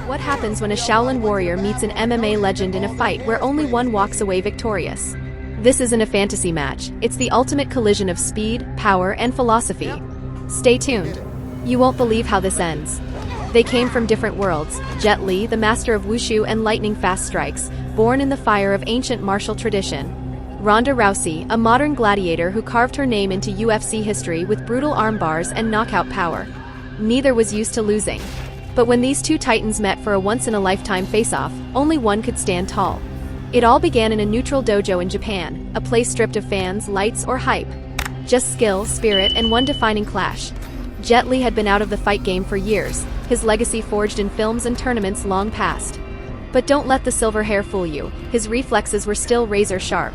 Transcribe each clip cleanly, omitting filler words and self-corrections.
What happens when a Shaolin warrior meets an MMA legend in a fight where only one walks away victorious? This isn't a fantasy match, it's the ultimate collision of speed, power, and philosophy. Stay tuned. You won't believe how this ends. They came from different worlds. Jet Li, the master of Wushu and lightning-fast strikes, born in the fire of ancient martial tradition. Ronda Rousey, a modern gladiator who carved her name into UFC history with brutal arm bars and knockout power. Neither was used to losing. But when these two titans met for a once-in-a-lifetime face-off, only one could stand tall. It all began in a neutral dojo in Japan, a place stripped of fans, lights, or hype. Just skill, spirit, and one defining clash. Jet Li had been out of the fight game for years, his legacy forged in films and tournaments long past. But don't let the silver hair fool you, his reflexes were still razor sharp.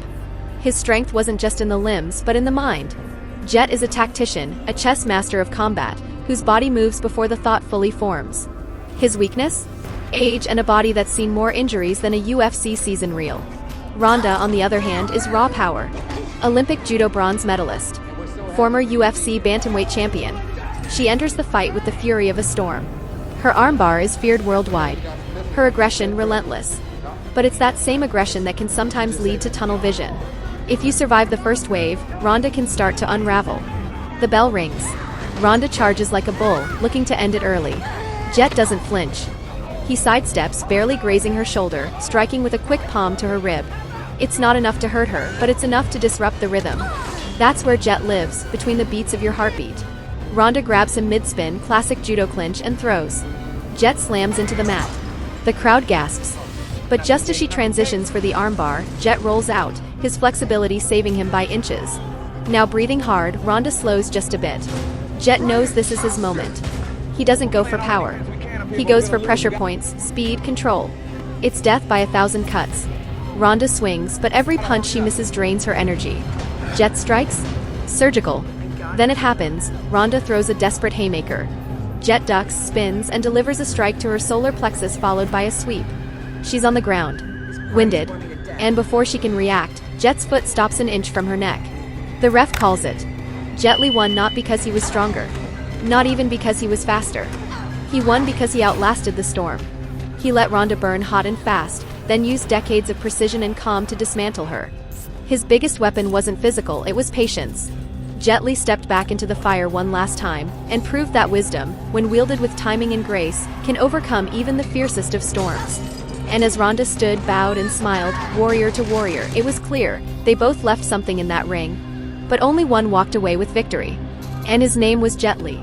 His strength wasn't just in the limbs, but in the mind. Jet is a tactician, a chess master of combat, whose body moves before the thought fully forms. His weakness? Age and a body that's seen more injuries than a UFC season reel. Ronda, on the other hand, is raw power. Olympic Judo bronze medalist. Former UFC bantamweight champion. She enters the fight with the fury of a storm. Her armbar is feared worldwide. Her aggression relentless. But it's that same aggression that can sometimes lead to tunnel vision. If you survive the first wave, Ronda can start to unravel. The bell rings. Ronda charges like a bull, looking to end it early. Jet doesn't flinch. He sidesteps, barely grazing her shoulder, striking with a quick palm to her rib. It's not enough to hurt her, but it's enough to disrupt the rhythm. That's where Jet lives, between the beats of your heartbeat. Ronda grabs him mid-spin, classic judo clinch, and throws. Jet slams into the mat. The crowd gasps. But just as she transitions for the armbar, Jet rolls out, his flexibility saving him by inches. Now breathing hard, Ronda slows just a bit. Jet knows this is his moment. He doesn't go for power. He goes for pressure points, speed, control. It's death by 1,000 cuts. Ronda swings, but every punch she misses drains her energy. Jet strikes? Surgical. Then it happens, Ronda throws a desperate haymaker. Jet ducks, spins, and delivers a strike to her solar plexus followed by a sweep. She's on the ground. Winded. And before she can react, Jet's foot stops an inch from her neck. The ref calls it. Jet Li won not because he was stronger. Not even because he was faster. He won because he outlasted the storm. He let Ronda burn hot and fast, then used decades of precision and calm to dismantle her. His biggest weapon wasn't physical, it was patience. Jet Li stepped back into the fire one last time, and proved that wisdom, when wielded with timing and grace, can overcome even the fiercest of storms. And as Ronda stood, bowed, and smiled, warrior to warrior, it was clear, they both left something in that ring. But only one walked away with victory. And his name was Jet Li.